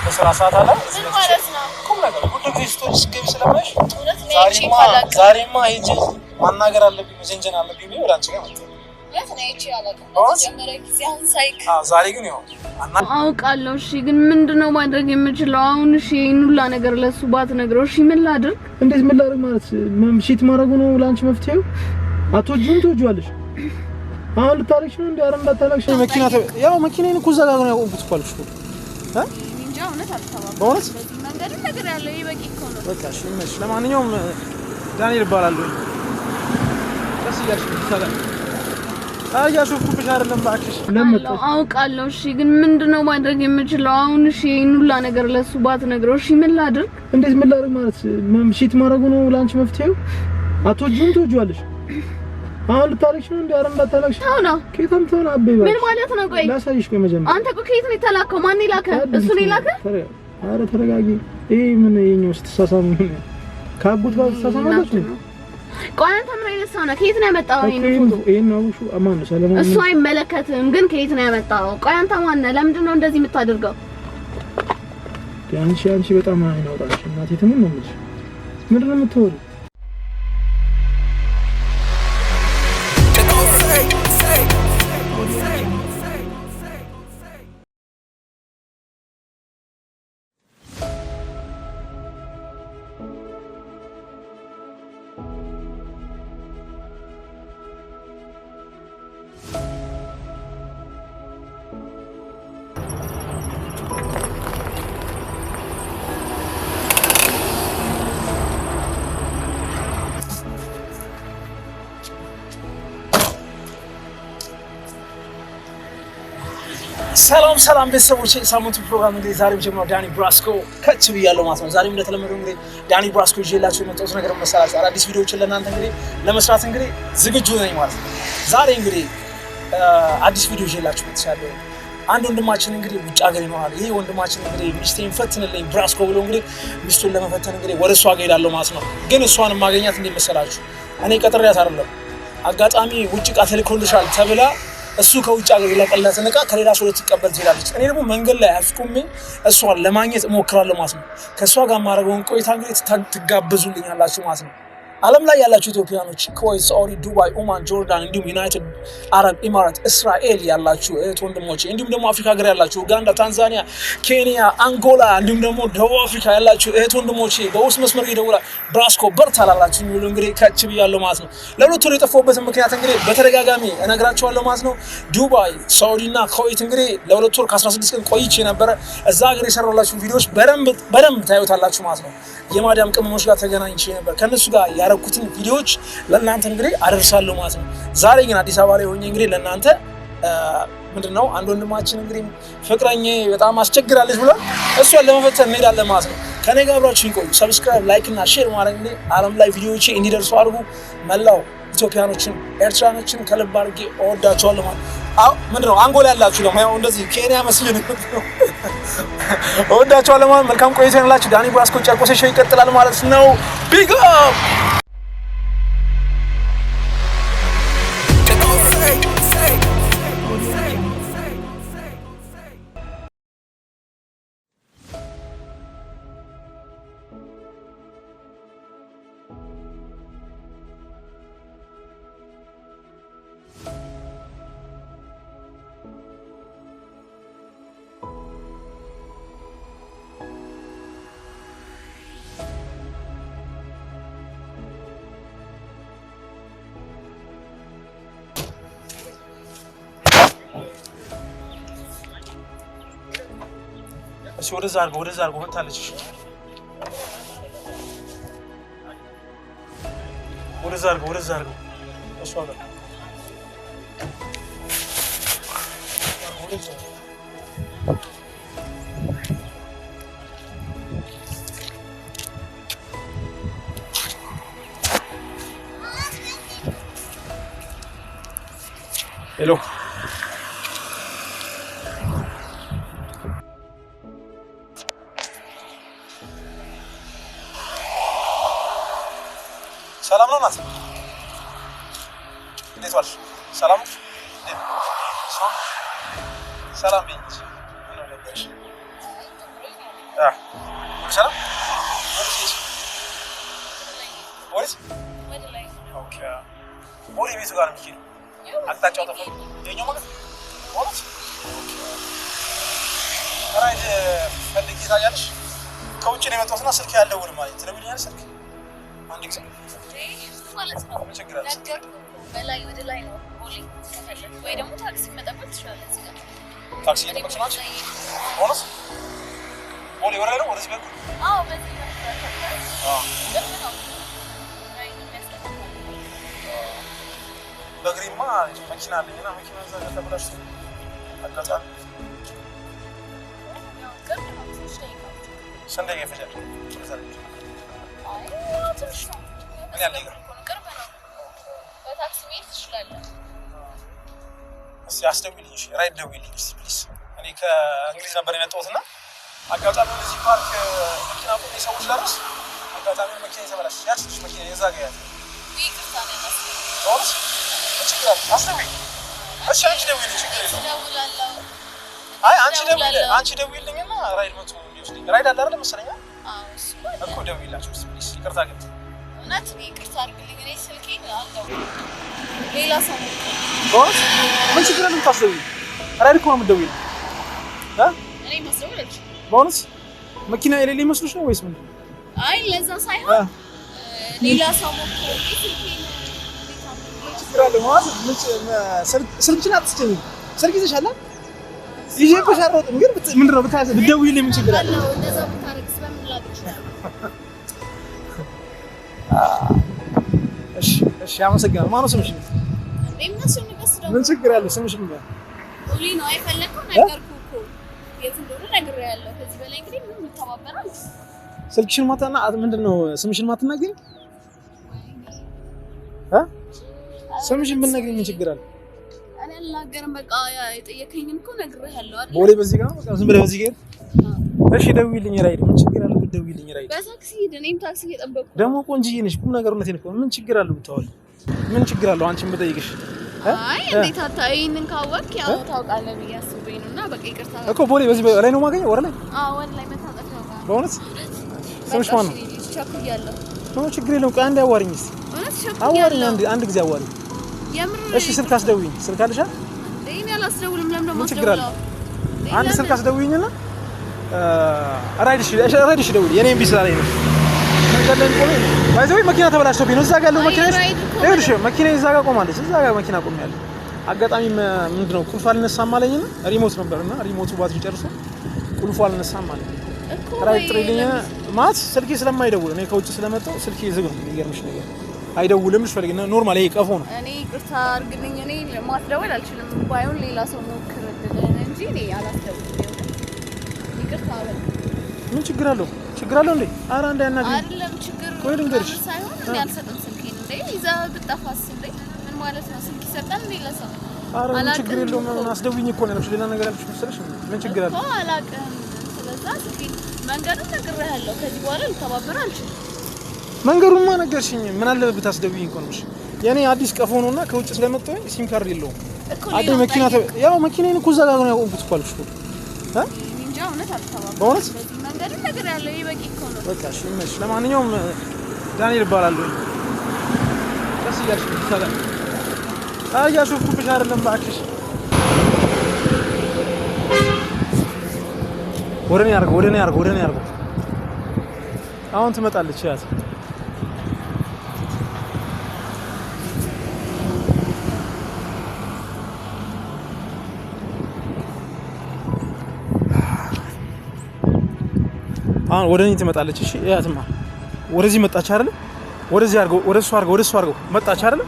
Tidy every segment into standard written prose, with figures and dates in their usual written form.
በስራ ሰዓት አለ ምን ማለት ነው ቁም ነገር ሁሉ ጊዜ ስቶሪስ ገቢ ስለማሽ እውነት ዛሬማ ሂጅ ማናገር አለብኝ መጀንጀን አለብኝ ወደ አንቺ ጋር መጣሁ የት ነው እቺ ያላቀም ጀመረ ጊዜ አሁን ሳይክ ዛሬ ግን ያው አውቃለሁ እሺ ግን ምንድነው ማድረግ የምችለው አሁን እሺ ይኑላ ነገር ለሱ ባትነግረው እሺ ምን ላድርግ እንዴት ምን ላድርግ ማለት ምሽት ማድረጉ ነው ላንቺ መፍትሄው አትወጂም ትወጂዋለሽ አሁን ልታለቅሽ ነው እንዴ አረ እንዳታለቅሽ መኪና ያው መኪናዬን እኮ ዘጋ ነው ያቆምኩት እኮ አልኩሽ እንጃ እውነት አልተባባም በእውነት መንገድ ነገር ያለው ይበቂ እኮ ነው በቃ እሺ እሺ ለማንኛውም ዳንኤል ይባላል ደስ ይላል ሰላም አያሹፍኩሽ አይደለም ባክሽ ለምጠው አውቃለሁ እሺ ግን ምንድነው ማድረግ የምችለው አሁን እሺ ይኑላ ነገር ለሱ ባትነግረው እሺ ምን ላድርግ እንዴት ምን ላድርግ ማለት ምሽት ማድረጉ ነው ላንቺ መፍትሄው አትወጂም ትወጂዋለሽ አሁን ልታለቅሽ ነው እንዴ አረ እንዳታለቅሽ ታውና ከየትም ተሆነ አበባ ምን ማለት ነው ቆይ ላሳይሽ ቆይ መጀመሪያ አንተ እኮ ከየት ነው የተላከው ማን ይላከ እሱ ነው ይላከ አረ ተረጋጊ ይሄ ምን የኛው ስትሳሳሙ ነው ካቡት ጋር ስትሳሳማለች ነው ቆይ አንተ ምን አይነት ሰው ነህ ከየት ነው ያመጣው ይሄን ፎቶ ይሄን ነው አማን ነው ሰለሞን እሱ አይመለከትም ግን ከየት ነው ያመጣው ቆይ አንተ ማን ነህ ለምንድን ነው እንደዚህ የምታደርገው አንቺ በጣም አይናውጣሽ እናቴ ትምን ነው የምልሽ ምንድን ነው የምትወሪው ሰላም ቤተሰቦቼ ሳምንቱ ፕሮግራም እንግዲህ ዛሬ ጀምሮ ዳኒ ብራስኮ ከች ብያለሁ ማለት ነው ዛሬም እንደተለመደው እንግዲህ ዳኒ ብራስኮ ይዤላችሁ የመጣሁት ነገር መሰላችሁ አዳዲስ ቪዲዮዎችን ለእናንተ እንግዲህ ለመስራት እንግዲህ ዝግጁ ነኝ ማለት ነው ዛሬ እንግዲህ አዲስ ቪዲዮ ይዤላችሁ መጥቻለሁ አንድ ወንድማችን እንግዲህ ውጭ ሀገር ይኖራል ይሄ ወንድማችን እንግዲህ ሚስቴን ፈትንልኝ ብራስኮ ብሎ እንግዲህ ሚስቱን ለመፈተን እንግዲህ ወደ እሷ ጋር ሄዳለሁ ማለት ነው ግን እሷን ማግኘት እንዴት መሰላችሁ እኔ ቀጥሬያት አይደለም አጋጣሚ ውጭ ቃ ተልኮልሻል ተብላ እሱ ከውጭ ሀገር ይላቀላትና ከሌላ ሰው ልትቀበል ትችላለች እኔ ደግሞ መንገድ ላይ አስቆሜ እሷን ለማግኘት እሞክራለሁ ማለት ነው ከሷ ጋር ማረጋውን ቆይታ እንግዲህ ትጋበዙልኛላችሁ ማለት ነው ዓለም ላይ ያላችሁ ኢትዮጵያኖች ኩዌት ሳውዲ ዱባይ ኦማን ጆርዳን እንዲሁም ዩናይትድ አረብ ኤሚሬት እስራኤል ያላችሁ እህት ወንድሞቼ እንዲሁም ደግሞ አፍሪካ ሀገር ያላችሁ ኡጋንዳ ታንዛኒያ ኬንያ አንጎላ እንዲሁም ደግሞ ደቡብ አፍሪካ ያላችሁ እህት ወንድሞቼ በውስጥ መስመር ይደውላ ብራስኮ በርታላላችሁ ሁሉ እንግዲህ ከች ብያለሁ ማለት ነው ለሁለት ወር የጠፋሁበት ምክንያት እንግዲህ በተደጋጋሚ እነግራችኋለሁ ማለት ነው ዱባይ ሳውዲና ኩዌት እንግዲህ ለሁለት ወር ከ16 ቀን ቆይቼ ነበር እዛ ሀገር የሰራሁላችሁ ቪዲዮዎች በደንብ ታዩታላችሁ ማለት ነው የማዳም ቅመሞች ጋር ተገናኝቼ ነበር ከነሱ ጋር ያረኩትን ቪዲዮዎች ለእናንተ እንግዲህ አደርሳለሁ ማለት ነው ዛሬ ግን አዲስ አበባ ላይ ሆኜ እንግዲህ ለእናንተ ምንድነው አንድ ወንድማችን እንግዲህ ፍቅረኛ በጣም አስቸግራለች ብሏል እሷን ለመፈተን እንሄዳለን ማለት ነው ከኔ ጋር አብራችሁኝ ቆዩ ሰብስክራይብ ላይክ እና ሼር ማድረግ እንግዲህ ዓለም ላይ ቪዲዮዎቼ እንዲደርሱ አድርጉ መላው ኢትዮጵያኖችን ኤርትራኖችን ከልብ አድርጌ እወዳቸዋለሁ ማለት አው ምንድነው አንጎላ ያላችሁ ደግሞ ያው እንደዚህ ኬንያ መስሎኝ ነው እወዳቸዋለሁ ማለት መልካም ቆይታ ይሁንላችሁ ዳኒ ብራስኮ ጨርቆ ሾው ይቀጥላል ማለት ነው ቢግ አፕ እሺ ወደዛ አድርጎ ወጣለች ወደዛ አድርጎ እሷ ጋር ሄሎ ሰላም ነው ናት እንዴት ዋልሽ ሰላም ሰላም ቢንች ምን ነው ለበሽ ሰላም ወይስ ኦኬ ቦሌ ቤቱ ጋር ነው የሚሄደው አቅጣጫው ጠፋ የኛው ማለት ወይስ ራይድ ፈልጊ ታያለሽ ከውጭ ነው የመጣሁትና ስልክ ያለው ወደ ማለት ትደውልኛለሽ ስልክ አንድ ጊዜ ማለት ነው ነገር በላይ ወደ ላይ ነው ቦሌ ወይ ደግሞ ታክሲ መጠበቅ ትችላለህ እዚህ ጋር ታክሲ እየጠበቅሽ ናቸው ቦነስ ቦሌ ወደ ላይ ነው ወደዚህ በኩል አዎ በዚህ ነው በግሪማ መኪና አለኝና መኪና እዛ ጋር ተብላሽ አጋጣሚ ሰንደይ ይፈጃል ትንሽ ነው ምን ያለ ይገር ቅርብ ነው በታክሲ ቤት ትችላለህ እስቲ አስደውልኝ እሺ ራይድ ደውልኝ እስቲ ፕሊዝ እኔ ከእንግሊዝ ነበር የመጣሁትና አጋጣሚ እዚህ ፓርክ መኪና ቆሜ ሰዎች ላርስ አጋጣሚ መኪና ተበላሽ ያችሽ መኪና የዛ ጋር ያለ ይቅርታ ነው ኦርስ እችላል አስደውልኝ እሺ አንቺ ደውልኝ ችግር የለውም ደውላለሁ አይ አንቺ ደውልኝና ራይድ መጥቶ ይወስደኝ ራይድ አለ አይደል መሰለኝ አዎ እሱ እኮ ደውይላችሁ ፕሊዝ ይቅርታ ግን እናት ነው ይቅርታ አድርግልኝ እኔ ስልኬን አልደው ሌላ ሰው ኦርስ ምን ችግር አለ ታስደውይ ራይድ እኮ ነው የምትደውይልኝ እኔ መስደውልሽ ቦነስ መኪና የሌለ ይመስልሽ ነው ወይስ ምን አይ ለዛ ሳይሆን ሌላ ሰው ሞክሮ ስልኬን ስልክሽን አትስጪኝ ስልክ ይዘሻል ይዤብሽ አልሮጥም ግን ምንድነው ብትደውይልኝ ምን ችግር አለ እንደዛ ብታረግ ስለምን ላድርግሽ እሺ አመሰግናለሁ ማነው ስምሽ እንደምነሱን በስደው ምን ችግር አለ ስምሽ ምን ነው ኡሊ ነው አይፈለኩም ነገርኩ እኮ የት እንደሆነ ነግሬያለሁ ከዚህ በላይ እንግዲህ ምን ተባበራል ስልክሽን ማታና ምንድነው ስምሽን ማትናገሪ ስምሽን ብትነግሪኝ ምን ችግር አለ እኔ አልናገርም በቃ የጠየከኝን እኮ ነግሬያለሁ አይደል ቦሌ በዚህ ጋር በቃ ዝም ብለህ በዚህ ጋር እሺ ደውይልኝ ራይድ ምን ችግር አለ ብትደውይልኝ ራይድ በታክሲ እኔም ታክሲ እየጠበቅኩ ደግሞ ቆንጅዬ ነሽ ቁም ነገሩነቴን እኮ ምን ችግር አለ ብታወሪ ምን ችግር አለው አንቺን ብጠይቅሽ አይ እንዴት አታይኝን ካወቅ ያው ታውቃለህ ብዬ አስቤኝ ነውና በቃ ይቅርታ እኮ ቦሌ በዚህ ላይ ነው የማገኘው ወር ላይ አዎ ወር ላይ መታጠፊያው ጋር በእውነት ስምሽ ማን ነው ቸኩያለሁ ነው ችግር የለውም ቆይ አንዴ አዋሪኝ እስኪ እውነት ቸኩያለሁ አንድ ጊዜ አዋሪኝ የምር እሺ ስልክ አስደውይኝ ስልክ አለሽ እኔ አላስደውልም ለምን ደግሞ አስደውልኝ አንድ ስልክ አስደውይኝና ራይድሽ ደውል የኔም ቢስ ላይ ነው መንገድን ቆሜ ባይዘው መኪና ተበላሽቶብኝ ነው እዛ ጋር ያለው መኪና ይኸውልሽ መኪና እዛ ጋር ቆማለች እዛ ጋር መኪና ቆሜያለሁ አጋጣሚ ምንድነው ቁልፉ አልነሳም አለኝና ሪሞት ነበርና ሪሞቱ ባትሪ ጨርሶ ቁልፉ አልነሳም አለኝ ራይድ ጥሪልኝ ማለት ስልኬ ስለማይደውል እኔ ከውጭ ስለመጣሁ ስልኬ ዝግ ነው የሚገርምሽ ነገር አይደውልም ልፈልግና ኖርማል ይሄ ቀፎ ነው እኔ ይቅርታ አድርግልኝ እኔ ማስደወል አልችልም ባይሆን ሌላ ሰው ሞክርልኝ እንጂ እኔ አላስደውልም ይቅርታ በል ምን ችግር አለው እንዴ ኧረ አንዴ ያናግሪኝ አይደለም ችግር ወይ ልንገርሽ ሳይሆን እኔ አልሰጥም ስልኬን እንዴ ይዛ ብጠፋስ እንዴ ምን ማለት ነው ስልክ ይሰጣል እንዴ ለሰው ኧረ ምን ችግር የለውም አስደውይኝ እኮ ነው ያልኩሽ ሌላ ነገር ያልኩሽ መሰለሽ ምን ችግር አለው እኮ አላውቅም ስለዛ ስልኬን መንገዱን ነግሬሃለሁ ከዚህ በኋላ ልተባበር አልችልም መንገዱማ ነገርሽኝ ምን አለበት ብታስደውይኝ እኮ ነው የኔ አዲስ ቀፎ ነውና ከውጭ ስለመጣሁ ሲም ካርድ የለውም አዲ መኪና ያው መኪናዬን እኮ እዛ ጋር ነው ያቆምኩት እኮ አልኩሽ እኮ እንጃ እውነት አልተባበርኩም በእውነት መንገዱን ነግሬሃለሁ ይበቂ እኮ ነው በቃ እሺ እሺ ለማንኛውም ዳንኤል እባላለሁ ደስ እያልሽ ይታላል እያሾፍኩብሽ አይደለም እባክሽ ወደኔ አድርገው አሁን ትመጣለች ያት አሁን ወደኔ ትመጣለች እሺ ያትማ ወደዚህ መጣች አይደል ወደዚህ አድርገው ወደሱ አድርገው መጣች አይደል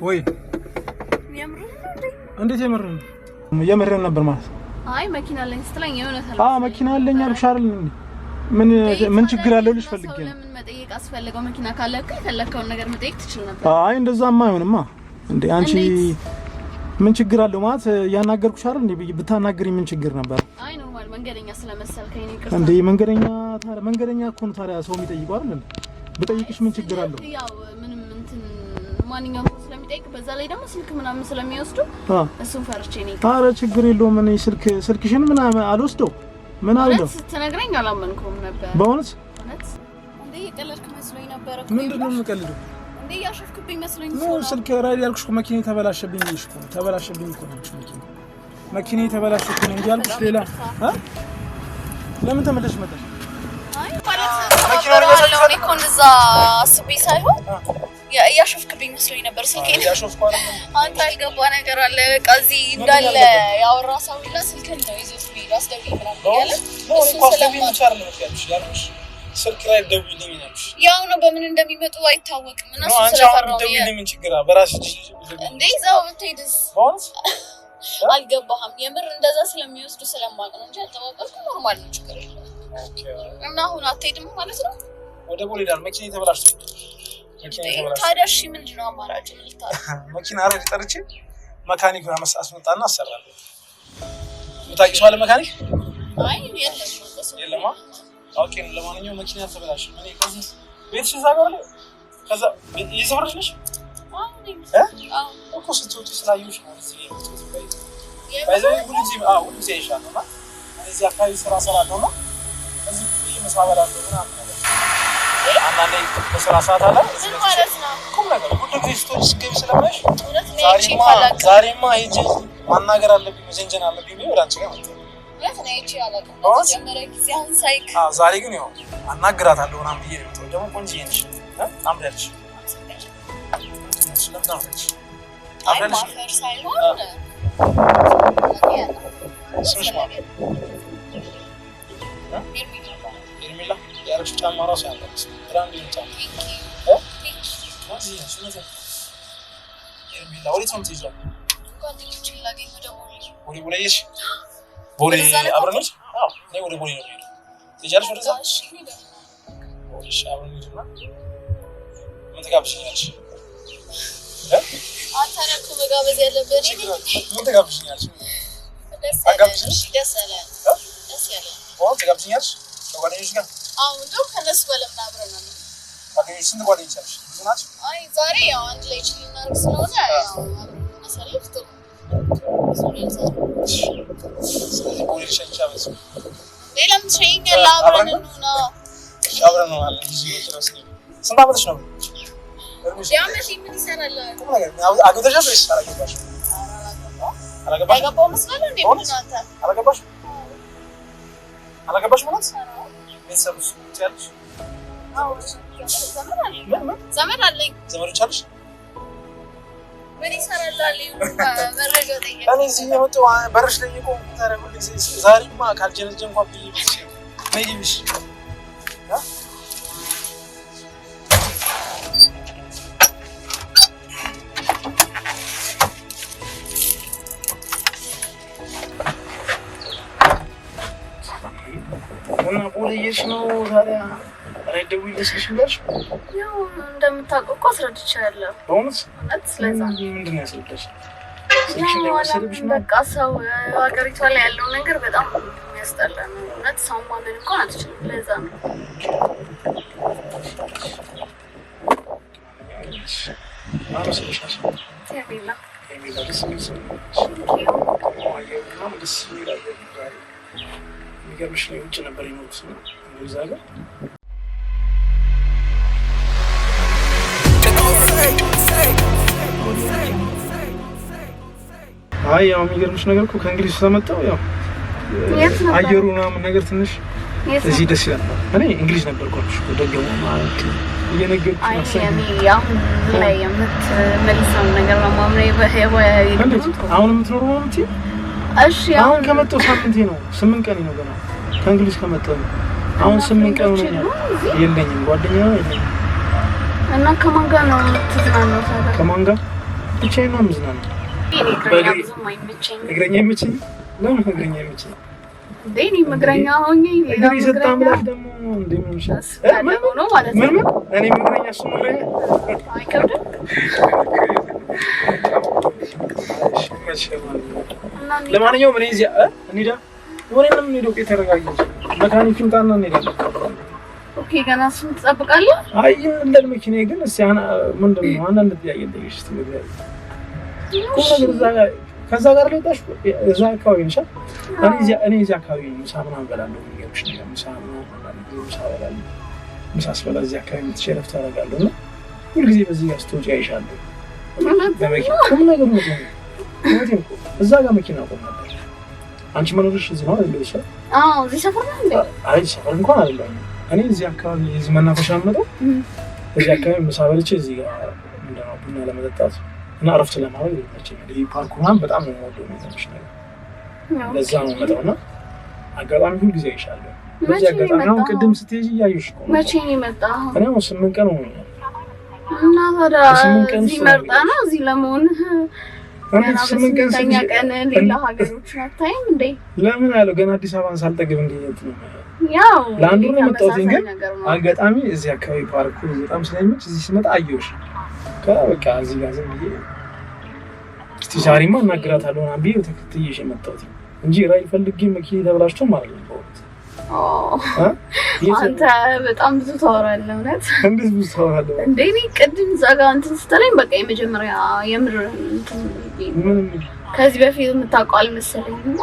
ወይ እንዴት የምርን ነበር ማለት አይ መኪና አለኝ ስትለኝ የሆነ መኪና አለኝ አልኩሽ አይደል ምን ችግር አለው ልሽ ፈልጌ ነው ለምን መጠየቅ አስፈልገው መኪና ካለ እኮ የፈለከውን ነገር መጠየቅ ትችል ነበር አይ እንደዛማ አይሆንማ እንዴ አንቺ ምን ችግር አለው ማለት ያናገርኩሽ አይደል እንዴ ብታናገሪ ምን ችግር ነበር አይ ኖርማል መንገደኛ ስለመሰልከኝ ነው ይቅርታ እንዴ መንገደኛ እኮ ነው ታዲያ ሰው የሚጠይቀው አይደል እንዴ ብጠይቅሽ ምን ችግር አለው ያው ምንም እንትን ማንኛውም ስለሚጠይቅ በዛ ላይ ደግሞ ስልክ ምናምን ስለሚወስዱ እሱን ፈርቼ ነው ኧረ ችግር የለውም እኔ ስልክሽን ምናምን አልወስደው ምን አለው ስትነግረኝ አላመንኩም ነበር በእውነት እንዴ የቀለድክ መስሎኝ ነበር እኮ ምንድነው የምቀልደው እንዴ ያሸፍክብኝ መስሎኝ ነው ስልክ ራይድ ያልኩሽ እኮ መኪናዬ ተበላሸብኝ እኮ መኪናዬ ተበላሸብኝ እንጂ ያልኩሽ ሌላ ለምን ተመለሽ መጣሽ አይ ማለት ነው እኮ እንደዛ አስቤ ሳይሆን ያሸፍክብኝ መስሎኝ ነበር ስልኬን ያሸፍኩ አይደል አንተ አልገባ ነገር አለ በቃ እዚህ እንዳለ ያወራ ሰው ይላ ስልክን ነው ይዘው ቢል አስደውይ ምናምን ያለ እሱ ስለማይቻል ነው ያልኩሽ ስልክ ላይ ደውልልኝ ነሽ ያው ነው በምን እንደሚመጡ አይታወቅም እና እሱ ስለፈራው ደውልልኝ ምን ችግር አለ በራስሽ እንዴ ዘው ትሄድስ ቦንስ አልገባህም የምር እንደዛ ስለሚወስዱ ስለማቅ ነው እንጂ አልተባበርኩ ኖርማል ነው ችግር እና አሁን አትሄድም ማለት ነው ወደ ቦሌ ዳር መኪናዬ ተበላሽቶ ታዲያ እሺ ምንድነው አማራጭ መኪና አረድ ጠርቼ መካኒክ አስመጣና አሰራለሁ ታውቂው አለ መካኒክ አይ የለም ኦኬ ለማንኛውም መኪና ተበላሽ እኔ ከዚህ ቤትሽ ዛጋለ ከዛ ይዘብርሽ ነሽ አዎ እኮ ስትወጪ ስላየሁሽ ነው እዚህ ባይዘው ሁሉዚ ሁሉዚ ይሻላል እዚህ አካባቢ ስራ ሰራለሁ ነው እዚህ መስዋዕት ምናምን አንዳንዴ በስራ ሰዓት አለ ማለት ነው ቁም ነገር ሁሉ ጊዜ ስቶች ገቢ ስለማይሽ ዛሬማ ሂጂ ማናገር አለብኝ መጀንጀን አለብኝ ወደ አንቺ ጋር መጣሁ ለምን አይቼ አላውቅም ጀመረ ጊዜ አሁን ሳይክ ዛሬ ግን ያው አናግራታለሁ ምናምን ብዬ ነው ደግሞ ቆንጆዬ ነሽ አምረልሽ ስለምታምረሽ ማፈር ሳይሆን ስምሽ ማለት ኤርሚላ ያረሽ ጫማ ራሱ ያለሽ ብራንድ ይጫማ ኤርሚላ ወዴት ነው የምትሄጂው ጓደኞቼን ላገኝ ወደ ቦሌ አብረንሽ አዎ እኔ ወደ ቦሌ ነው የምሄደው ትሄጃለሽ ወደዛ እሺ አብረን እንሂድና ምን ትጋብዥኛለሽ አንተ ነህ እኮ መጋበዝ ያለብህ ምን ትጋብዥኛለሽ ደስ ያለ ትጋብዥኛለሽ ከጓደኞች ጋር አሁን እንደው ከነሱ ጋር ለምን አብረን ነው ጓደኞች ስንት ጓደኞች አሉሽ ብዙ ናቸው አይ ዛሬ ያው አንድ ላይ ቺል እናድርግ ስለሆነ ያው አሳልፍ ጥሩ ሌላም ትሸይኛል አብረን ነው አለ ስንት ዓመትሽ ነው ያመሽ ምን ይሰራል አግብተሻል ወይስ አላገባሽም አላገባሽም መስሎኝ እንዴ ምን አንተ አላገባሽ ማለት ቤተሰብሽ ትያለሽ አዎ ዘመድ አለኝ ዘመዶች አሉሽ ምን ይሰራል መረጃ ጠይቅ እኔ እዚህ የመጣሁ በርሽ ላይ የቆምኩት ታዲያ ሁሉ ጊዜ ዛሬማ ካልጀነጀን እንኳን ብዬ ነይልሽ እና ቦሌሽ ነው ታዲያ ራይድ ደውይልሽ ብለሽ ያው እንደምታውቀው እኮ አስረድቻለሁ በእውነት ስለዛ ምንድን ነው ያስረዳሽ በቃ ሰው ሀገሪቷ ላይ ያለው ነገር በጣም የሚያስጠላ ነው እውነት ሰው ማመን እንኳን አትችልም ለዛ ነው የሚገርምሽ ነው ውጭ ነበር የኖሩት ነው እንደዛ ጋር አይ ያው የሚገርምሽ ነገር እኮ ከእንግሊዝ ተመጣው ያው አየሩ ምናምን ነገር ትንሽ እዚህ ደስ ይላል እኔ እንግሊዝ ነበር ቆርሽ ወደገው ማለት እየነገርኩሽ አይ ያው ላይ የምትመልሰው ነገር ነው ማምሬ አሁን የምትኖረው ማለት እሺ አሁን ከመጣሁ ሳምንቴ ነው 8 ቀን ነው ገና ከእንግሊዝ ከመጣሁ አሁን 8 ቀን ነው የለኝም ጓደኛ የለኝም እና ከማን ጋር ነው የምትዝናናው ታዲያ ከማን ጋር ብቻዬን ነው የምዝናናው እግረኛ ይመችኝ ለምን እግረኛ ይመችኝ እንዴ መግረኛ ሆኜ እንግዲህ ስታምላሽ ደግሞ እንዴ ነው ማለት ነው እኔ መግረኛ እሱ መግረኛ አይከብድም ለማንኛውም እኔ እዚያ እንሂዳ ወሬንም እንሂድ ተረጋግጠን መካኒኩን ታና እንሄዳለን ኦኬ ገና ስንት ትጠብቃለህ አይ እንደል መኪናዬ ግን እስኪ ምንድነው አንዳንድ ጥያቄ ልጠይቅሽ ትገኛለሽ ከዛ ጋር ለውጣሽ እዛ አካባቢ ነሽ እኔ እዚያ አካባቢ ምሳ ምናምን በላለሁ የሚገርምሽ ነገር ምሳ በላለሁ ምሳ ስበላ እዚያ አካባቢ የምትሸረፍ ታደርጋለሁ እና ሁልጊዜ በዚህ ጋር ስትወጪ አይሻለሁ በመኪና ቁም ነገር ነው እዛ ጋር መኪና ቆም ነበር አንቺ መኖርሽ እዚህ ነው አይደል እዚህ ሰፈር ነው እንዴ አይ ሰፈር እንኳን አይደለም እኔ እዚህ አካባቢ እዚህ መናፈሻ መጣሁ እዚህ አካባቢ ምሳ በልቼ እዚህ ጋር እንደው ቡና ለመጠጣት እና አረፍት ለማድረግ ይመቸኛል ይሄ ፓርኩ ምናምን በጣም ነው የምወደው የሚገርምሽ ነገር ለዛ ነው የምመጣውና አጋጣሚ ሁልጊዜ አይሻለሁ በዚህ አጋጣሚ አሁን ቅድም ስትሄጂ እያየሁሽ እኮ መቼ ነው የመጣኸው እኔ 8 ቀን ሆኖኛል እና ታዲያ እዚህ መርጣ ነው እዚህ ለመሆን አንተ 8 ቀን ሌላ ሀገሮች አታይም እንዴ ለምን ያለው ገና አዲስ አበባን ሳልጠግብ እንዴት ነው ያው ለአንዱ ነው የመጣሁት ግን አጋጣሚ እዚህ አካባቢ ፓርኩ በጣም ስለሚመች እዚህ ስመጣ አየሁሽ በቃ እዚህ ጋር ዝም ብዬ እስቲ ዛሬማ እናግራታለሁ እና ቢዩ ተከትዬሽ የመጣሁት እንጂ ራይ ፈልጌ መኪና ተብላሽቶ ማለት ነው አንተ በጣም ብዙ ታወራለህ እውነት እንዴት ብዙ ታወራለህ እንዴ እኔ ቅድም ዛጋ እንትን ስትለኝ በቃ የመጀመሪያ የምር እንትን ከዚህ በፊት የምታውቀው አልመሰለኝም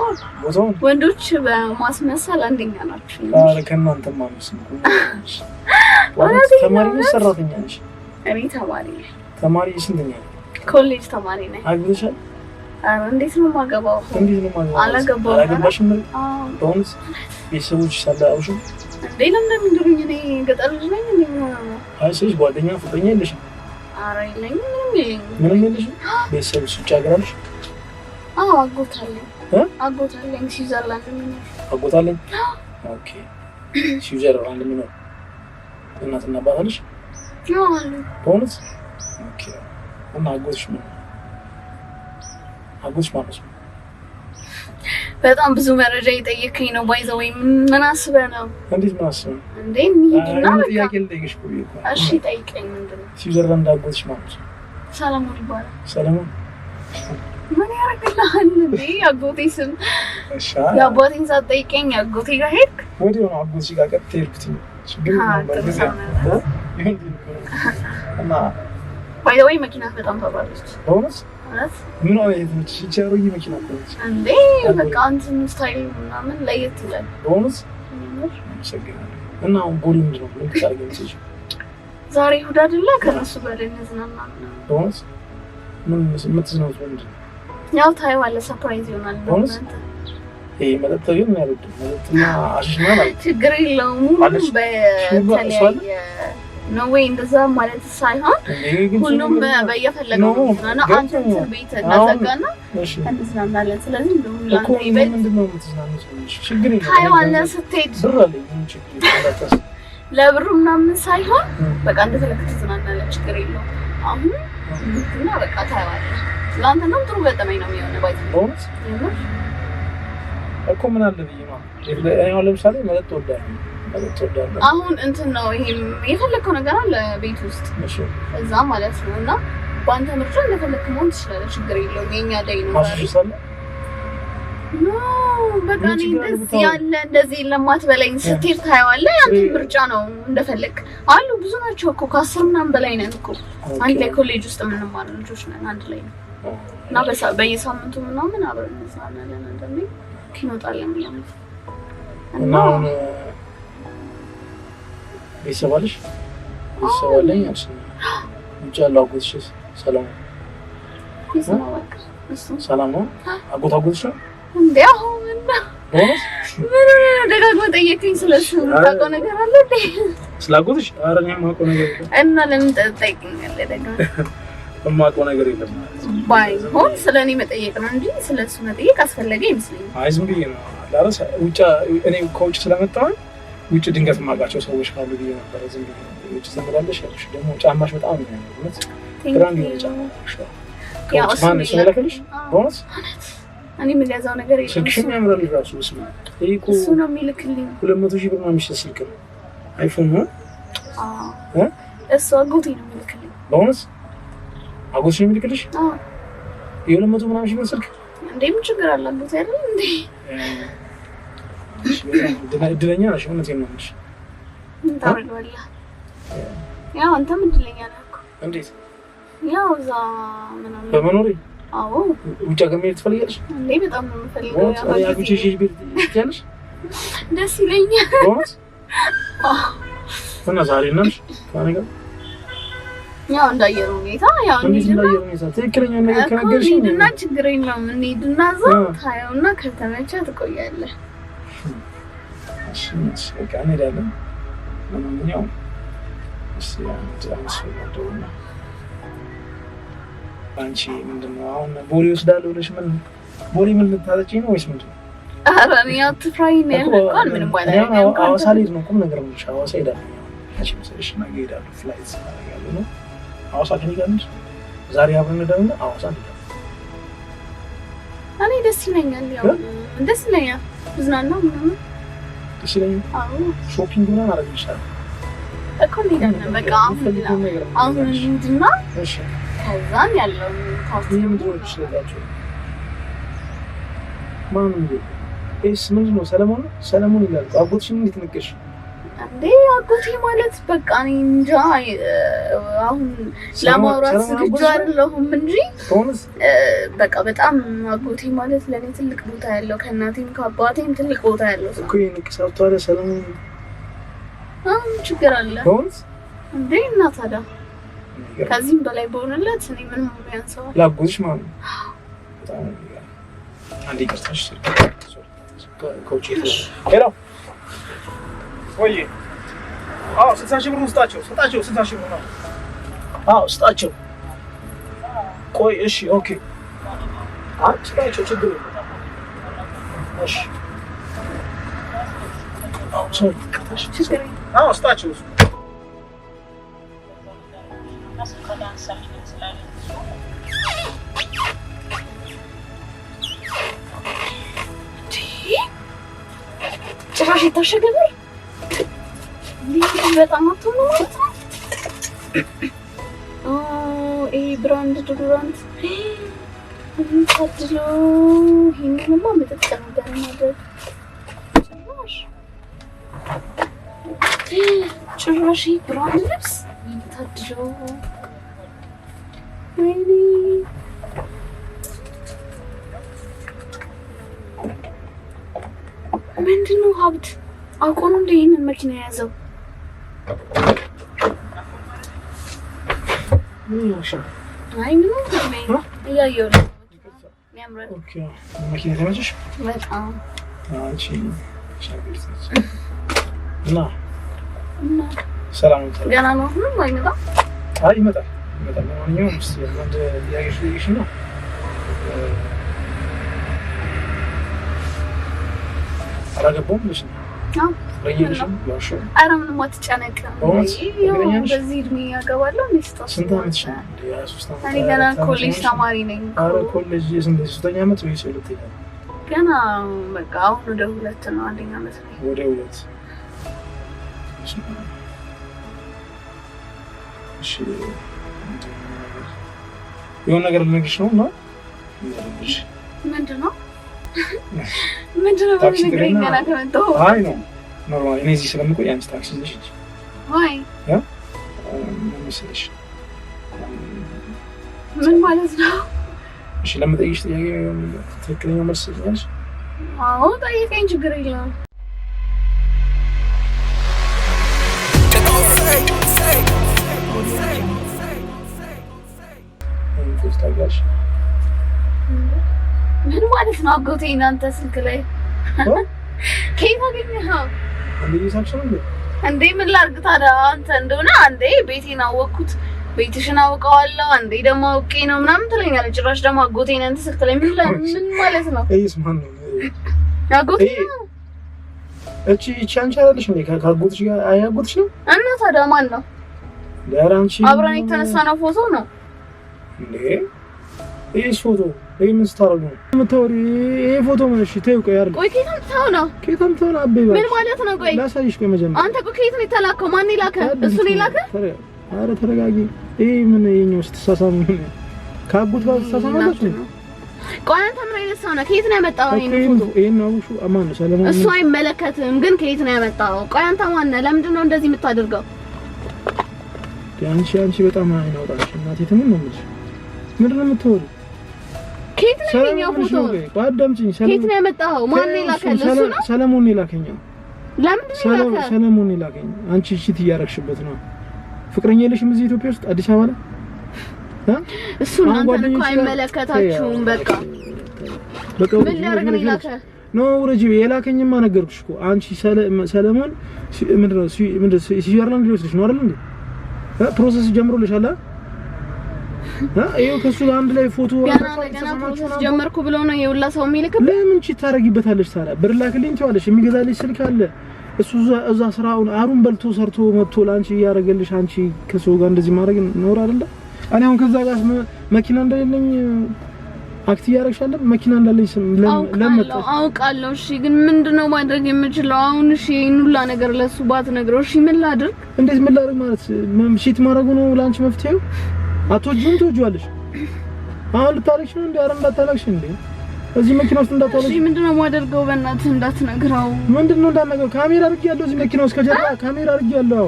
ወንዶች በማስመሰል አንደኛ ናቸው አረ ከእናንተማ መስልኩ ተማሪ ነሽ ሰራተኛ ነሽ እኔ ተማሪ ነኝ ተማሪ ስንተኛ ኮሌጅ ተማሪ ነኝ አግብተሻል አረ እንዴት ነው የማገባው አላገባሽም በእውነት ቤተሰቦች ሳላውሽ እንዴ ለምን እንደሚሉኝ እኔ ገጠር ልጅ ነኝ እንዴ አይ ሰይሽ ጓደኛ ፍቅረኛ የለሽም አረ የለኝም ምንም የለሽም ቤተሰቦች ውጭ ሀገር አለሽ አጎታለኝ ስዊዘርላንድ የሚኖር አጎታለኝ ኦኬ ስዊዘርላንድ የሚኖር እናትና አባት አለሽ በእውነት ኦኬ እና አጎትሽ ማለት ነው በጣም ብዙ መረጃ እየጠየከኝ ነው ባይዘው ወይ ምን አስበህ ነው እንዴት ምን አስበህ እንዴ እንሂድና ጥያቄ ልጠይቅሽ እኮ እሺ ጠይቀኝ ምንድነው ስዊዘርላንድ አጎትሽ ማለት ነው ሰለሞን ይባላል ሰለሞን ምን ያደርግልሃል እንዴ አጎቴ ስም የአባቴን ሳትጠይቀኝ አጎቴ ጋር ሄድክ ወዲያው ነው አጎትሽ ጋር ቀጥታ ሄድኩት ችግር ነው እና ባይዘው ወይ መኪና በጣም ታባለች በእውነት ምን አይነት ነች ሲቸሩኝ መኪና ነች እንዴ በቃ አንተን ስታይል ምናምን ለየት ይላል በእውነት እና አሁን ቦሊ ምንድነው ምን ታደርጊያለሽ ዛሬ እሑድ አይደለ ከነሱ ጋር እንዝናና በእውነት ምን የምትዝናኑት ምንድን ነው ያው ታይዋለህ ሰርፕራይዝ ይሆናል በእውነት ይሄ መጠጥ ግን ያሉት መጠጥና አሽሽና ማለት ችግር የለውም በተለያየ ነው ወይ እንደዛ ማለት ሳይሆን ሁሉም በየፈለገው ነው አንተ ቤት እናዘጋና እንዝናናለን ስለዚህ እንደውም ላንተ ይበል ምንድነው የምትዝናኑት ችግር የለውም ታይዋለህ ስትሄድ ብር አለኝ ችግር የለውም ለብሩ ምናምን ሳይሆን በቃ እንደፈለክ ትዝናናለህ ችግር የለውም አሁን እና በቃ ታይዋለህ ላንተ ነው ጥሩ ገጠመኝ ነው የሚሆነው ባይዘው እኮ ምን አለ ብዬ ነው እኔ ለምሳሌ መጠጥ ወዳለሁ አሁን እንትን ነው ይሄ የፈለከው ነገር አለ ቤት ውስጥ እዛ ማለት ነው እና በአንተ ምርጫ እንደፈለክ መሆን ትችላለህ ችግር የለውም የኛ ዳይ ነው ኖ በቃ እንደዚህ ያለ እንደዚህ ለማትበለኝ ስትሄድ ታየዋለህ ያንተ ምርጫ ነው እንደፈለክ አሉ ብዙ ናቸው እኮ ከ10 ምናምን በላይ ነን እኮ አንድ ላይ ኮሌጅ ውስጥ የምንማር ልጆች ነን አንድ ላይ ነው እና በየሳምንቱ ምናምን አብረን እንዝናናለን እንደምን እንወጣለን ምናምን እና ቤተሰባለሽ ቤተሰባለኝ ውጭ ያለው አጎትሽ ሰላም ነው አጎትሽ ነው እንዴ አሁን ምን ደጋግመህ ጠየቀኝ ስለሱ የምታውቀው ነገር አለ እንዴ ስላጎትሽ ኧረ እኔ የማውቀው ነገር የለም እና ለምን ትጠይቀኛለህ ደግሞ የማውቀው ነገር የለም ባይሆን ስለኔ መጠየቅ ነው እንጂ ስለሱ መጠየቅ አስፈለገ ይመስለኛል አይ ዝም ብዬ ነው ላረስ ውጭ እኔ ከውጭ ስለመጣሁ ውጭ ድንገት ማጋቸው ሰዎች ካሉ ብዬ ነበር ዝም ብዬ ውጭ ተመላለሽ ያልሽ ደግሞ ጫማሽ በጣም ነው የሚያምሩት ብራንድ ነው ጫማሽ ያው ማን ነው ስለከልሽ ቦነስ እኔ የምገዛው ነገር የለም። ስልክሽም ያምራል ራሱ እስማ እኮ እሱ ነው የሚልክልኝ 200,000 ብር ነው የሚሸጥ ስልክ ነው አይፎን ነው እሱ አጎቴ ነው የሚልክልኝ በእውነት አጎቴ ነው የሚልክልሽ የ200 ምናምን ሺህ ብር ስልክ እንዴ ምን ችግር አለ አጎቴ አይደል እንዴ እድለኛ ነሽ እውነቴን ነው የምልሽ ምን ታደርጋለህ ያው አንተም እድለኛ ነህ እኮ እንዴት ያው እዛ ምናምን በመኖሬ አዎ ውጭ ሀገር መሄድ ትፈልጊያለሽ እንዴ በጣም ነው የምፈልገው ያው አጉቼሽ ቤት ትያለሽ ደስ ይለኛል በእውነት እና ዛሬ ነሽ ታነጋ ያው እንዳየሩ ሁኔታ ያው እንዳየሩ ሁኔታ ትክክለኛ ነገር ከነገርሽ እና ችግር የለውም እንሂድና እዛ ታየውና ከተመቸ ትቆያለህ እሺ በቃ እንሄዳለን ለማንኛውም እሺ አንቺ አንቺ ምንድነው አሁን ቦሌ ወስዳለሁ ብለሽ ቦሌ ምን ልታጠጪኝ ነው ወይስ ምንድነው? ኧረ እኔ አትፍራኝ ነው እንኳን ምንም ባላደርግም ሐዋሳ ልሄድ ነው ቁም ነገር ነው ሐዋሳ ሄዳለሁ አንቺ መሰለሽ ነገ ሄዳለሁ ፍላይት ያለው ነው ሐዋሳ ከኔ ጋር ነሽ ዛሬ አብረን እንደውና ሐዋሳ እኔ ደስ ይለኛል ያው ደስ ይለኛል ብዝናናው ምናምን ደስ ይለኛል አዎ ሾፒንግ ምናምን አደርግልሻለሁ እኮ እንሄዳለን በቃ አሁን እንሂድና እሺ ከዛን ያለው ታውቂ ምንድነው ትችላላችሁ ማን ነው ምንድነው ሰለሞን ይላል አጎትሽን እንዴት ነቀሽ እንዴ አጎቴ ማለት በቃ እኔ እንጃ አሁን ለማውራት ዝግጁ አይደለሁም እንጂ በቃ በጣም አጎቴ ማለት ለኔ ትልቅ ቦታ ያለው ከእናቴም ከአባቴም ትልቅ ቦታ ያለው እኮ ይንቀሳውታ አለ ሰለሞን ችግር አለ እንዴ እና ታዲያ ከዚህም በላይ በሆነለት እኔ ምንም ያንሰዋል ላጎትሽ ማለት ነው በጣም አንዴ ቀርታሽ ኮች ሄሎ ወይ ስንት ብር ውስጣቸው ስንት ሺህ ብር ነው ስጣቸው ቆይ እሺ ኦኬ ስጣቸው ችግር የለም እሺ ሶሪ ቀርታሽ ስጣቸው ጭራሽ የታሸገ ብር በጣም አትሆኑ ማለት ነው ይሄ ብራንድ ዶዶራንት ታድሎ ይሄንንማ መጠጥ ነገር ማድረግ ጭራሽ ብራንድ ልብስ ታድሎ ወይኔ ምንድነው ሀብት አውቆ ነው እንደ ይሄንን መኪና የያዘው አይ ምንም እያየሁ ነው የሚያምረው ኦኬ መኪና ተመቸሽ በጣም አንቺ ሻገርሽ እና ሰላም ነው ገና ነው ምንም አይመጣም አይ ይመጣል ለማንኛውም እስኪ አንድ ያገሽ ነው አላገባውም ልጅ ነው ለየልሽም ያውሽ ኧረ ምንም አትጨነቅ በዚህ እድሜ ያገባለሁ ስንት ዓመትሽ ነው? 23 ዓመት እኔ ገና ኮሌጅ ተማሪ ነኝ ኧረ ኮሌጅ ስንት 3ኛ ዓመት ወይስ 2ኛ ገና በቃ አሁን ወደ 2 ነው 1ኛ ዓመት ላይ ወደ 2 እሺ የሆነ ነገር ልነግርሽ ነው እና ምንድነው በሚነግረኝ ገና ከመጣሁ አይ ነው ኖርማል እኔ እዚህ ስለምቆይ አንቺ ታክሲ ይዘሽ ሂጂ ወይ ያ መሰለሽ ምን ማለት ነው እሺ ለምጠይቅሽ ጥያቄ ትክክለኛ መልስ ትሰጪኛለሽ አዎ ጠይቀኝ ችግር የለውም ምን ማለት ነው አጎቴ እናንተ ስልክ ላይ ከየት አገኘኸው እንዴ ምን ላድርግ ታዲያ አንተ እንደሆነ አንዴ ቤቴን አወቅኩት ቤትሽን አውቀዋለሁ አንዴ ደግሞ አውቄ ነው ምናምን ትለኛለህ ጭራሽ ደግሞ አጎቴ እናንተ ስልክ ላይ ምን ማለት ነው እይስ ማን ነው አጎቴ እቺ አንቺ አይደለሽ እንዴ ከአጎትሽ ጋር አያጎትሽ ነው እና ታዲያ ማን ነው ለራንቺ አብረን የተነሳነው ፎቶ ነው እንዴ ይሄ ፎቶ ምን ስታረጉ የምታወሪ? ይሄ ፎቶ ምን? እሺ ተይው። ቆይ አይደል? ቆይ ከየት ነው? ከየት ነው አቤባ? ምን ማለት ነው? ቆይ ላሳይሽ። ቆይ መጀመሪያ አንተ ቆይ ከየት ነው የተላከው? ማን ይላከ? እሱ ነው ይላከ? ኧረ ተረጋጊ። ይሄ ምን የኛው ስትሳሳሙ ምን ካቡት ጋር ስትሳሳማላችሁ? ቆይ አንተ ምን አይነት ሰው ነህ? ከየት ነው ያመጣው ይሄን ፎቶ? ይሄን ነው አማን ነው ሰለሞን። እሱ አይመለከትም፣ ግን ከየት ነው ያመጣው? ቆይ አንተ ማን ነህ? ለምንድን ነው እንደዚህ የምታደርገው? አንቺ በጣም አይናውጣሽ እናቴ። ትምን ነው የምልሽ። ምንድን ነው የምትወሪው? ከየት ነው ያገኘው ፎቶ? አዳምጪኝ። ከየት ነው ያመጣው? ማን ነው የላከልህ? እሱ ነው ሰለሞን ነው የላከኝ። ለምንድን ነው የላከው? ሰለሞን ነው የላከኝ። አንቺ እሺት እያረግሽበት ነው። ፍቅረኛ የለሽም እዚህ ኢትዮጵያ ውስጥ አዲስ አበባ ላይ? እሱ እናንተን እኮ አይመለከታችሁም። በቃ ምን ሊያደርግ ነው የላከህ? ነው ረጂ የላከኝማ ነገርኩሽ እኮ። አንቺ ሰለሞን ምንድን ነው ስዊዘርላንድ ሊወስድሽ ነው አይደል እንዴ? ፕሮሰስ ጀምሮልሻል አይደል? ይሄው ከሱ ጋር አንድ ላይ ፎቶ ገና ፕሮሰስ ጀመርኩ ብሎ ነው የውላ ሰው የሚልክብህ። ለምን ቺ ታረጊበታለሽ ታዲያ? ብር ላክልኝ ትዋለሽ። የሚገዛልሽ ስልክ አለ። እሱ እዛ ስራውን አሩን በልቶ ሰርቶ መጥቶ ላንቺ ያረገልሽ። አንቺ ከሰው ጋር እንደዚህ ማድረግ ነው አይደል? እኔ አሁን ከዛ ጋር መኪና እንደሌለኝ አክቲ ያረግሻለሁ። መኪና እንዳለኝ ለምን አውቃለሁ። እሺ ግን ምንድነው ማድረግ የምችለው አሁን? እሺ ሁላ ነገር ለሱ ባትነግረው እሺ ምን ላድርግ? እንዴት ምን ላድርግ ማለት ሺት ማድረጉ ነው ላንቺ መፍትሄው? አትወጂም ትወጂዋለሽ። አሁን ልታለቅሽ ነው እንዴ? ኧረ እንዳታለቅሽ እንዴ! እዚህ መኪና ውስጥ እንዳታለቅሽ። እሺ ምንድነው ማደርገው? በእናትህ እንዳትነግረው። ምንድነው እንዳትነግረው? ካሜራ አድርጌያለሁ እዚህ መኪና ውስጥ ከጀርባ ካሜራ አድርጌያለሁ።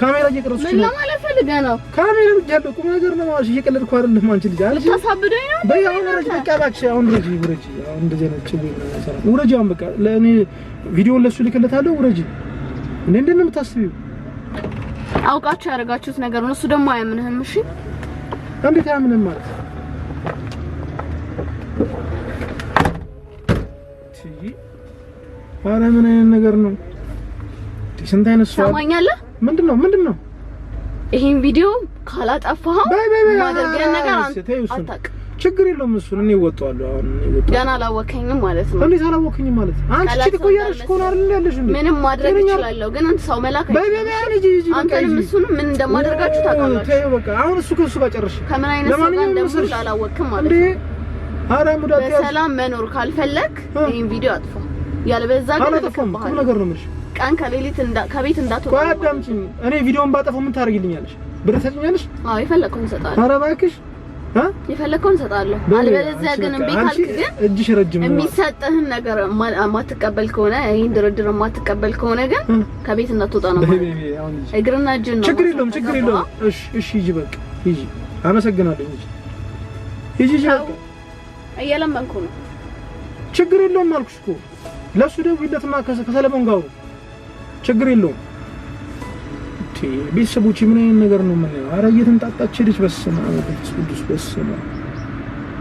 ካሜራ እየቀረጽኩ ነው። ምን ለማለት ፈልገህ ነው? ካሜራ አድርጌያለሁ። ቁም ነገር ነው ማለት እየቀለድኩ አይደለም። አንቺ ልጅ አልሽ ታሳብደኝ ነው። በይ አሁን ረጅ በቃ እባክሽ አሁን ረጅ አሁን እንደዚህ አይነት ጭው ነው ውረጂ። አሁን በቃ ለእኔ ቪዲዮውን ለሱ ልክለታለሁ። ውረጂ። እንዴት ነው የምታስቢው? አውቃችሁ ያደረጋችሁት ነገር ነው። እሱ ደግሞ አያምንህም። እሺ እንዴት አያምንም ማለት? ኧረ ምን አይነት ነገር ነው? ስንት አይነት ሰው ሰማኛለህ? ምንድነው? ይሄን ቪዲዮ ካላጠፋኸው ማድረግ ነገር አታውቅ። ችግር የለውም። እሱን እኔ እወጣዋለሁ። አሁን ገና አላወከኝም ማለት ነው። እንዴት አላወከኝም ማለት? አንቺ እቺ ቆያለሽ እኮ ነው አይደል ያለሽ እንዴ? ምንም ማድረግ እችላለሁ፣ ግን አንተ ሰው መላክ አንተንም እሱንም ምን እንደማደርጋችሁ ታውቃላችሁ። ተይው በቃ አሁን እሱ ከሱ ጋር ጨርሽ። ከምን አይነት ሰው ጋር እንደምትውል አላወቅም ማለት ነው። አረ ሙዳት በሰላም መኖር ካልፈለክ ይሄን ቪዲዮ አጥፋ። ያለበዛ ግን ቁም ነገር ነው የምልሽ። ቀን ከሌሊት ከቤት እንዳትወጣ። ቆይ አዳምጪኝ። እኔ ቪዲዮውን ባጠፋው ምን ታደርጊልኛለሽ? ብር ትሰጪኛለሽ? አዎ የፈለከውን እሰጥሃለሁ። ኧረ እባክሽ የፈለከውን እሰጥሃለሁ። አለበለዚያ ግን እምቢ ካልክ ግን እጅሽ ረጅም ነው። የሚሰጥህን ነገር የማትቀበል ከሆነ ይሄን ድርድር የማትቀበል ከሆነ ግን ከቤት እንዳትወጣ ነው ማለት። እግርና እጅን ነው። ችግር የለውም። እሺ ሂጂ በቃ ሂጂ። አመሰግናለሁ። ሂጂ በቃ እየለመንኩ ነው። ችግር የለውም አልኩሽ እኮ። ለሱ ደውይለትና ከሰለሞን ጋር ችግር የለውም። ቤተሰቦች ምን አይነት ነገር ነው? ምን አረ እየተንጣጣች ሄደች። በስመ አብ ወቅዱስ በስመ አብ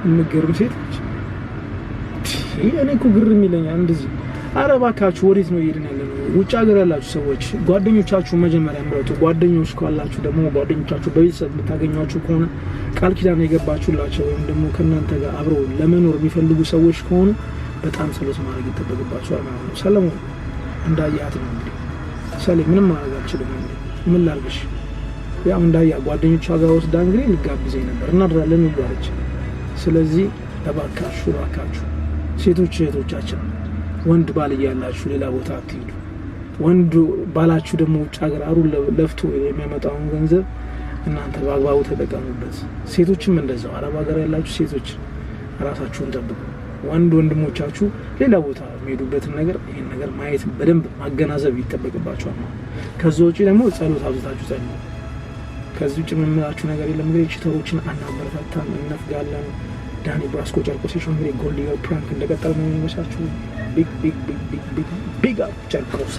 እንገርም ሴቶች። እኔ እኮ ግርም ይለኛል እንደዚህ። አረ እባካችሁ ወዴት ነው እየሄድን ያለነው? ውጭ ሀገር ያላችሁ ሰዎች ጓደኞቻችሁ መጀመሪያ ምረጡ። ጓደኞች ካላችሁ ደግሞ ጓደኞቻችሁ በቤተሰብ የምታገኟቸው ከሆነ ቃል ኪዳን የገባችሁላቸው ወይም ደግሞ ከእናንተ ጋር አብረው ለመኖር የሚፈልጉ ሰዎች ከሆኑ በጣም ጸሎት ማድረግ ይጠበቅባችኋል ማለት ነው። ሰለሞን እንዳያት ነው እንግዲህ ሰለሞን ምንም ማድረግ አልችልም እንዴ ምን ላድርግሽ? ያው እንዳያ ጓደኞቿ ጋር ወስዳ እንግዲህ ልጋብዘኝ ነበር እናድራለን ይባለች። ስለዚህ እባካችሁ ሴቶች እህቶቻችን ወንድ ባል ያላችሁ ሌላ ቦታ አትሄዱ። ወንድ ባላችሁ ደግሞ ውጭ ሀገር አሩ ለፍቶ የሚያመጣውን ገንዘብ እናንተ በአግባቡ ተጠቀሙበት። ሴቶችም እንደዛው አረብ ሀገር ያላችሁ ሴቶች ራሳችሁን ጠብቁ። ወንድ ወንድሞቻችሁ ሌላ ቦታ የሚሄዱበትን ነገር ይሄን ነገር ማየት በደንብ ማገናዘብ ይጠበቅባችኋል። ከዛ ውጪ ደግሞ ጸሎት አብዝታችሁ ጸልዩ። ከዚህ ውጪ የምንላችሁ ነገር የለም። እንግዲህ ቺተሮችን አናበረታታም፣ እንነፍጋለን። ዳኒ ብራስኮ ጨርቆስ እንግዲህ ጎልድ ፕራንክ እንደቀጠለ ነው የሚመስላችሁ። ቢግ አፕ ጨርቆስ